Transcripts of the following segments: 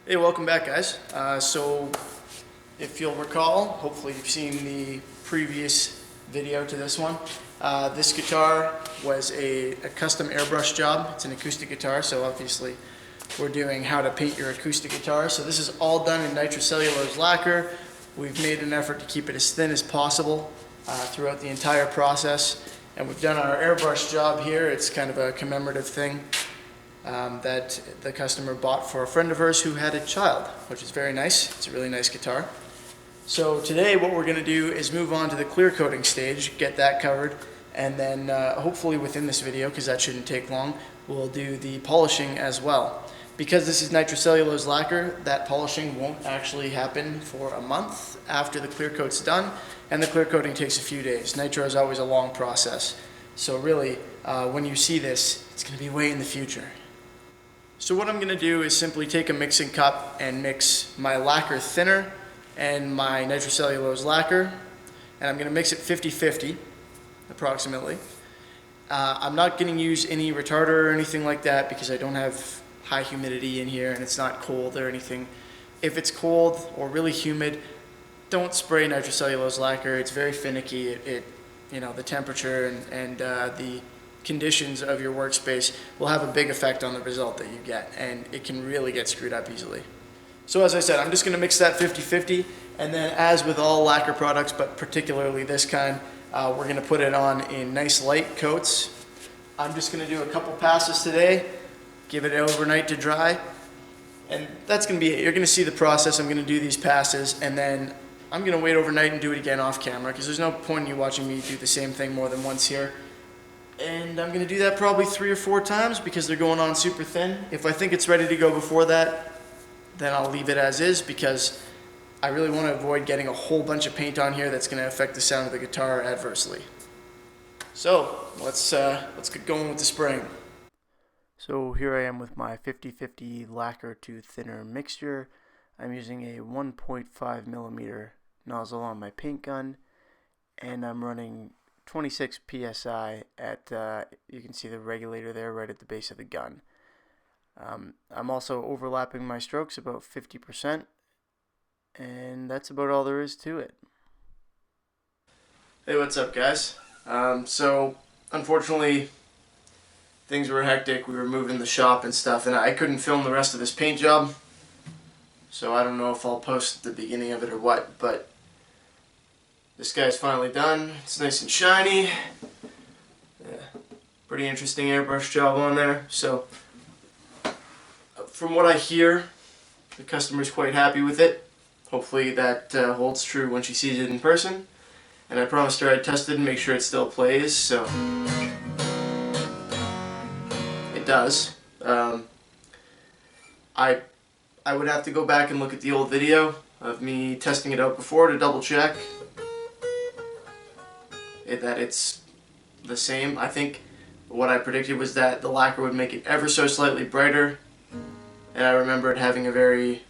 Hey, welcome back, guys. So if you'll recall, hopefully you've seen the previous video to this one. This guitar was a custom airbrush job. It's an acoustic guitar, so obviously we're doing how to paint your acoustic guitar. So this is all done in nitrocellulose lacquer. We've made an effort to keep it as thin as possible throughout the entire process. And we've done our airbrush job here. It's kind of a commemorative thing that the customer bought for a friend of hers who had a child, which is very nice. It's a really nice guitar. So today what we're going to do is move on to the clear coating stage, get that covered, and then hopefully within this video, because that shouldn't take long, we'll do the polishing as well. Because this is nitrocellulose lacquer, that polishing won't actually happen for a month after the clear coat's done, and the clear coating takes a few days. Nitro is always a long process. So really, when you see this, it's going to be way in the future. So what I'm going to do is simply take a mixing cup and mix my lacquer thinner and my nitrocellulose lacquer, and I'm going to mix it 50-50 approximately. I'm not going to use any retarder or anything like that because I don't have high humidity in here and it's not cold or anything. If it's cold or really humid, don't spray nitrocellulose lacquer. It's very finicky. The temperature and the conditions of your workspace will have a big effect on the result that you get, and it can really get screwed up easily. So as I said, I'm just going to mix that 50-50, and then as with all lacquer products, but particularly this kind, we're going to put it on in nice light coats. I'm just going to do a couple passes today, give it overnight to dry, and that's going to be it. You're going to see the process. I'm going to do these passes, and then I'm going to wait overnight and do it again off camera, because there's no point in you watching me do the same thing more than once here. And I'm going to do that probably 3 or 4 times because they're going on super thin. If I think it's ready to go before that, then I'll leave it as is because I really want to avoid getting a whole bunch of paint on here that's going to affect the sound of the guitar adversely. So let's get going with the spraying. So here I am with my 50-50 lacquer to thinner mixture. I'm using a 1.5 millimeter nozzle on my paint gun, and I'm running 26 psi at, you can see the regulator there right at the base of the gun. I'm also overlapping my strokes about 50%, and that's about all there is to it. Hey, what's up, guys? So unfortunately things were hectic. We were moving the shop and stuff, and I couldn't film the rest of this paint job, so I don't know if I'll post the beginning of it or what, but this guy's finally done. It's nice and shiny. Yeah, pretty interesting airbrush job on there. So, from what I hear, the customer's quite happy with it. Hopefully that holds true when she sees it in person. And I promised her I'd test it and make sure it still plays, so it does. I would have to go back and look at the old video of me testing it out before to double check that it's the same. I think what I predicted was that the lacquer would make it ever so slightly brighter, and I remember it having a very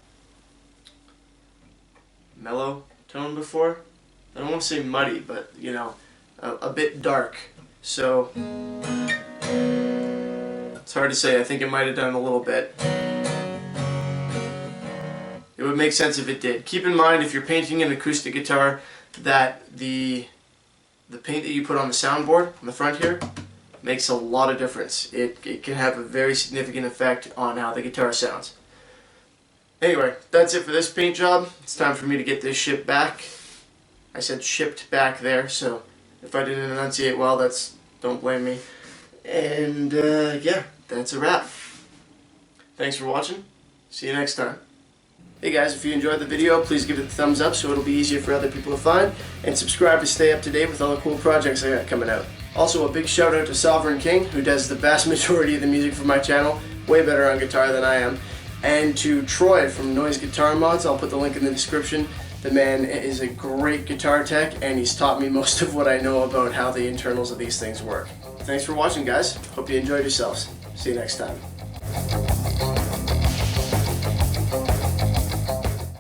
mellow tone before. I don't want to say muddy, but you know, a bit dark. So it's hard to say. I think it might have done a little bit. It would make sense if it did. Keep in mind, if you're painting an acoustic guitar, that the paint that you put on the soundboard on the front here makes a lot of difference. It can have a very significant effect on how the guitar sounds. Anyway, that's it for this paint job. It's time for me to get this shipped back. I said shipped back there, so if I didn't enunciate well, don't blame me. And yeah, that's a wrap. Thanks for watching. See you next time. Hey guys, if you enjoyed the video, please give it a thumbs up so it'll be easier for other people to find, and subscribe to stay up to date with all the cool projects I got coming out. Also, a big shout out to Sovereign King, who does the vast majority of the music for my channel, way better on guitar than I am, and to Troy from Noise Guitar Mods. I'll put the link in the description. The man is a great guitar tech, and he's taught me most of what I know about how the internals of these things work. Thanks for watching, guys. Hope you enjoyed yourselves. See you next time.